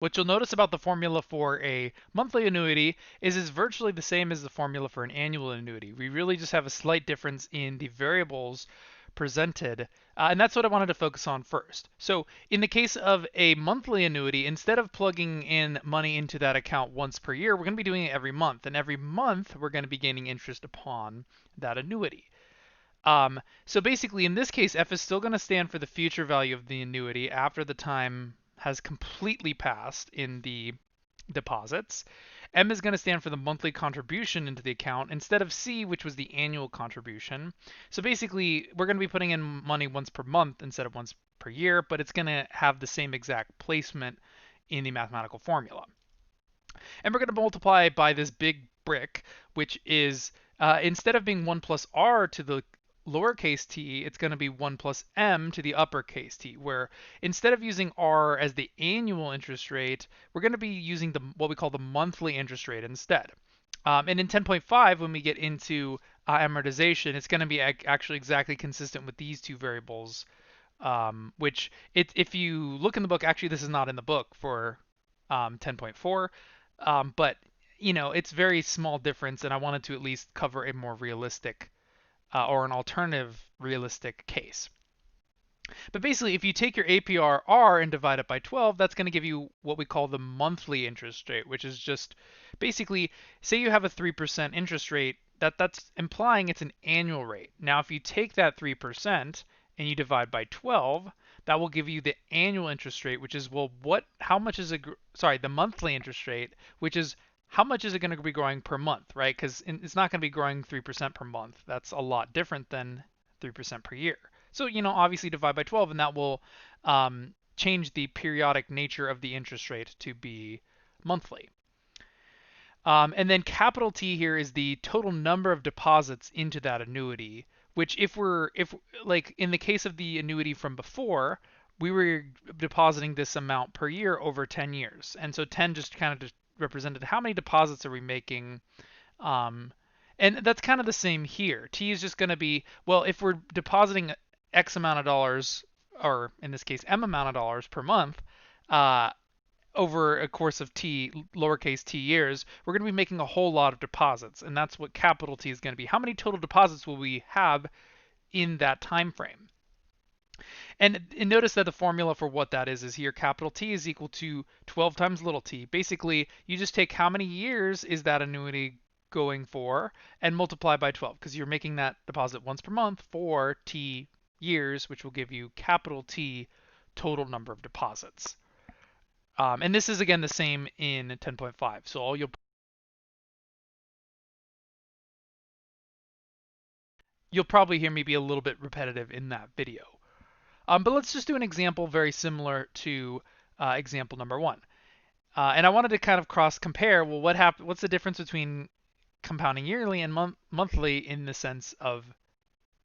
What you'll notice about the formula for a monthly annuity is it's virtually the same as the formula for an annual annuity. We really just have a slight difference in the variables presented, and that's what I wanted to focus on first. So in the case of a monthly annuity, instead of plugging in money into that account once per year, we're going to be doing it every month, and every month we're going to be gaining interest upon that annuity. So basically, in this case, F is still going to stand for the future value of the annuity after the time has completely passed in the deposits. M is going to stand for the monthly contribution into the account instead of C, which was the annual contribution. So basically, we're going to be putting in money once per month instead of once per year, but it's going to have the same exact placement in the mathematical formula. And we're going to multiply by this big brick, which is instead of being 1 plus r to the lowercase t, it's going to be 1 plus m to the uppercase t, where instead of using r as the annual interest rate, we're going to be using what we call the monthly interest rate instead. And in 10.5, when we get into amortization, it's going to be actually exactly consistent with these two variables, which if you look in the book, actually this is not in the book for 10.4, but it's very small difference, and I wanted to at least cover a more realistic or an alternative realistic case. But basically, if you take your APR and divide it by 12, that's going to give you what we call the monthly interest rate, which is just basically, say you have a 3% interest rate, that's implying it's an annual rate. Now, if you take that 3% and you divide by 12, that will give you the annual interest rate, which is, well, how much is the monthly interest rate, which is how much is it going to be growing per month, right? Because it's not going to be growing 3% per month. That's a lot different than 3% per year. So, obviously divide by 12, and that will change the periodic nature of the interest rate to be monthly. And then capital T here is the total number of deposits into that annuity, which if like in the case of the annuity from before, we were depositing this amount per year over 10 years. And so 10 just kind of just represented how many deposits are we making. And that's kind of the same here. T is just going to be, well, if we're depositing X amount of dollars, or in this case, M amount of dollars per month, uh, over a course of T, lowercase t years, we're going to be making a whole lot of deposits. And that's what capital T is going to be. How many total deposits will we have in that time frame? And notice that the formula for what that is here, capital T is equal to 12 times little t. Basically, you just take how many years is that annuity going for and multiply by 12, because you're making that deposit once per month for t years, which will give you capital T total number of deposits. And this is again the same in 10.5. So you'll probably hear me be a little bit repetitive in that video. But let's just do an example very similar to example number one. And I wanted to kind of cross compare. Well, what's the difference between compounding yearly and monthly in the sense of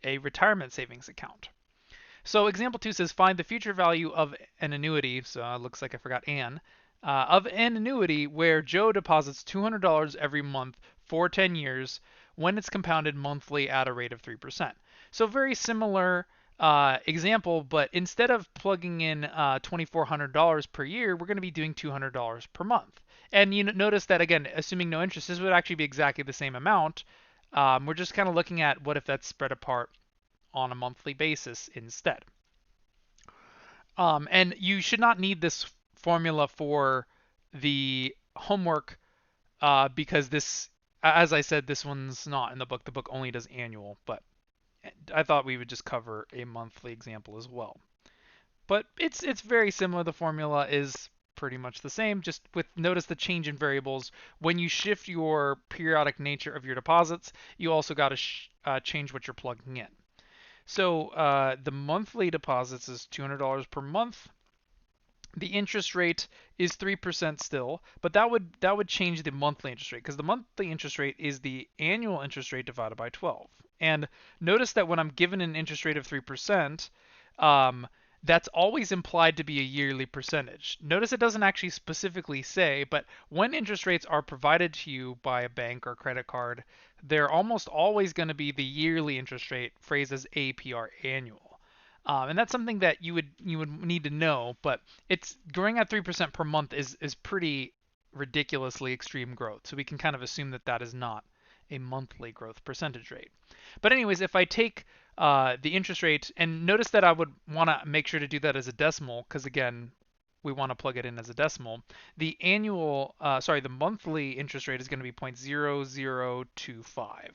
a retirement savings account? So example 2 says find the future value of an annuity. So it looks like I forgot Anne. Of an annuity where Joe deposits $200 every month for 10 years when it's compounded monthly at a rate of 3%. So very similar example, but instead of plugging in $2,400 per year, we're going to be doing $200 per month. And you notice that, again, assuming no interest, this would actually be exactly the same amount. We're just kind of looking at what if that's spread apart on a monthly basis instead. And you should not need this formula for the homework because this, as I said, this one's not in the book. The book only does annual, but I thought we would just cover a monthly example as well. But it's very similar. The formula is pretty much the same, just with notice the change in variables. When you shift your periodic nature of your deposits, you also got to change what you're plugging in. So the monthly deposits is $200 per month. The interest rate is 3% still, but that would change the monthly interest rate because the monthly interest rate is the annual interest rate divided by 12. And notice that when I'm given an interest rate of 3%, that's always implied to be a yearly percentage. Notice it doesn't actually specifically say, but when interest rates are provided to you by a bank or credit card, they're almost always going to be the yearly interest rate, phrased as APR annual. And that's something that you would need to know, but it's growing at 3% per month is pretty ridiculously extreme growth. So we can kind of assume that that is not a monthly growth percentage rate. But anyways, if I take the interest rate, and notice that I would want to make sure to do that as a decimal, because again, we want to plug it in as a decimal. The monthly interest rate is going to be 0.0025.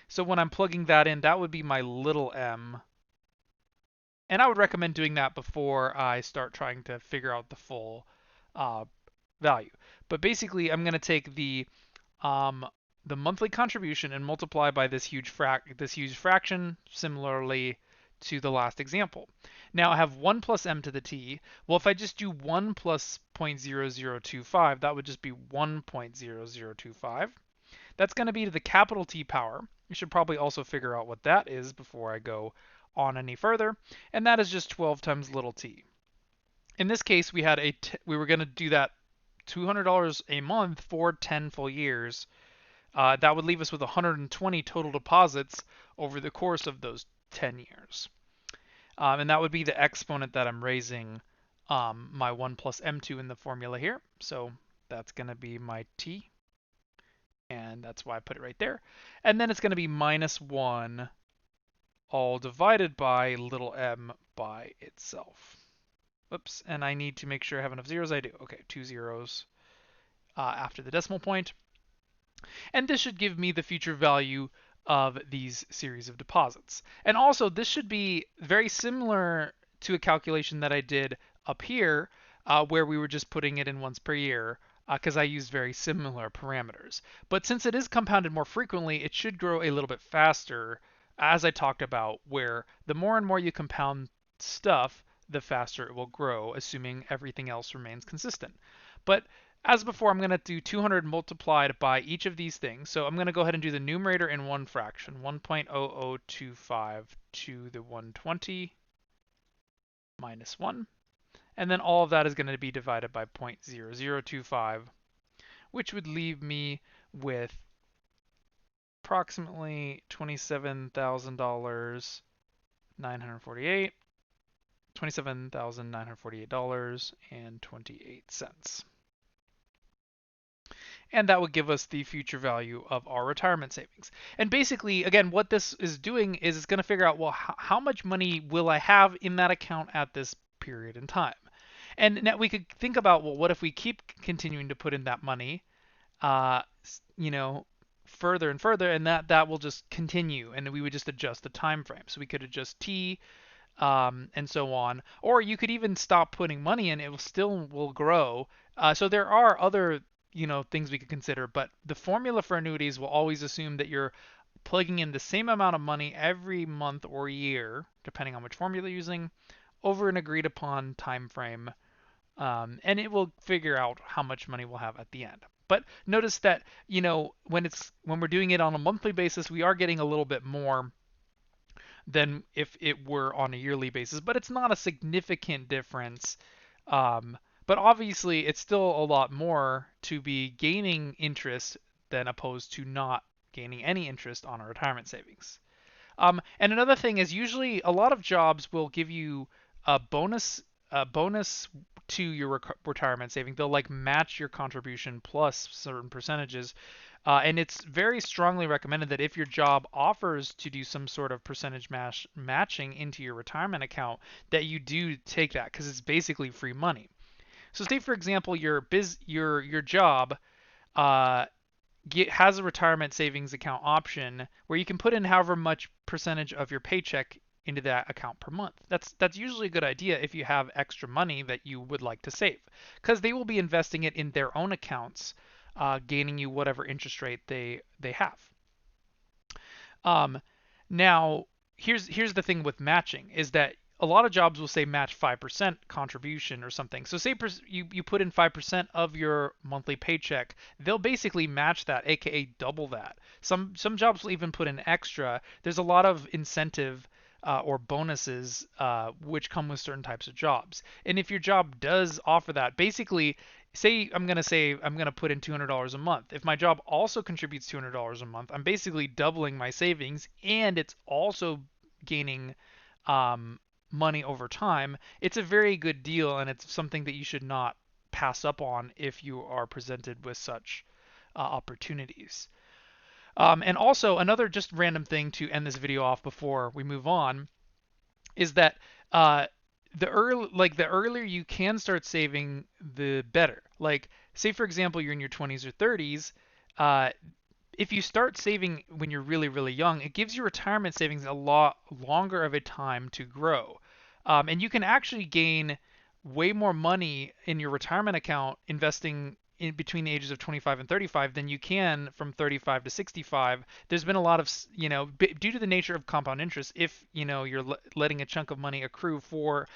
So when I'm plugging that in, that would be my little m. And I would recommend doing that before I start trying to figure out the full uh, value. But basically, I'm going to take um, the monthly contribution and multiply by this huge fraction, similarly to the last example. Now I have 1 plus m to the t. Well, if I just do 1 plus 0.0025, that would just be 1.0025. That's going to be to the capital T power. You should probably also figure out what that is before I go on any further, and that is just 12 times little t. In this case, we were going to do that $200 a month for 10 full years. That would leave us with 120 total deposits over the course of those 10 years. And that would be the exponent that I'm raising my 1 plus m2 in the formula here. So that's going to be my t, and that's why I put it right there. And then it's going to be minus 1 all divided by little m by itself. Oops, and I need to make sure I have enough zeros. I do. Okay, 2 zeros after the decimal point. And this should give me the future value of these series of deposits. And also, this should be very similar to a calculation that I did up here, where we were just putting it in once per year, because I used very similar parameters. But since it is compounded more frequently, it should grow a little bit faster, as I talked about, where the more and more you compound stuff, the faster it will grow, assuming everything else remains consistent. But as before, I'm going to do 200 multiplied by each of these things. So I'm going to go ahead and do the numerator in one fraction, 1.0025 to the 120 minus 1. And then all of that is going to be divided by 0.0025, which would leave me with approximately $27,948, $27,948.28. And that would give us the future value of our retirement savings. And basically, again, what this is doing is it's going to figure out, well, how much money will I have in that account at this period in time? And now we could think about, well, what if we keep continuing to put in that money, uh, you know, further and further, and that will just continue, and we would just adjust the time frame. So we could adjust t, and so on. Or you could even stop putting money in; it will grow. So there are other things we could consider, but the formula for annuities will always assume that you're plugging in the same amount of money every month or year, depending on which formula you're using, over an agreed upon time frame, and it will figure out how much money we'll have at the end. But notice that when we're doing it on a monthly basis, we are getting a little bit more than if it were on a yearly basis, but it's not a significant difference. But obviously, it's still a lot more to be gaining interest than opposed to not gaining any interest on our retirement savings. And another thing is usually a lot of jobs will give you a bonus to your retirement saving. They'll like match your contribution plus certain percentages. And it's very strongly recommended that if your job offers to do some sort of percentage matching into your retirement account, that you do take that because it's basically free money. So say for example your job uh, has a retirement savings account option where you can put in however much percentage of your paycheck into that account per month. That's usually a good idea if you have extra money that you would like to save, because they will be investing it in their own accounts, gaining you whatever interest rate they have. Um, Now, here's the thing with matching is that a lot of jobs will say match 5% contribution or something. So say you put in 5% of your monthly paycheck, they'll basically match that, aka double that. Some jobs will even put in extra. There's a lot of incentive or bonuses which come with certain types of jobs. And if your job does offer that, basically say I'm going to put in $200 a month. If my job also contributes $200 a month, I'm basically doubling my savings, and it's also gaining money over time, it's a very good deal, and it's something that you should not pass up on if you are presented with such opportunities. And also, another just random thing to end this video off before we move on is that uh, the earlier you can start saving, the better. Like, say for example, you're in your 20s or 30s. Uh, if you start saving when you're really, really young, it gives your retirement savings a lot longer of a time to grow. And you can actually gain way more money in your retirement account investing in between the ages of 25 and 35 than you can from 35 to 65. There's been a lot of, due to the nature of compound interest, if, you're letting a chunk of money accrue for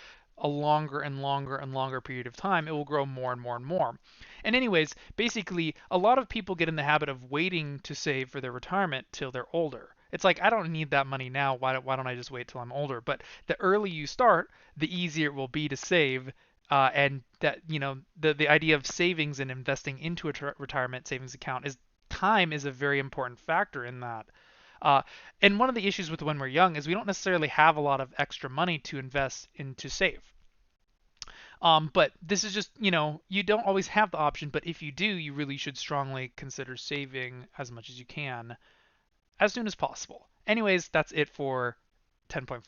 a longer and longer and longer period of time, it will grow more and more and more. And anyways, basically, a lot of people get in the habit of waiting to save for their retirement till they're older. It's like, I don't need that money now. Why don't I just wait till I'm older? But the earlier you start, the easier it will be to save. And that, the idea of savings and investing into a retirement savings account is time is a very important factor in that. Uh, and one of the issues with when we're young is we don't necessarily have a lot of extra money to invest into save. But this is just, you don't always have the option, but if you do, you really should strongly consider saving as much as you can as soon as possible. Anyways, that's it for 10.4.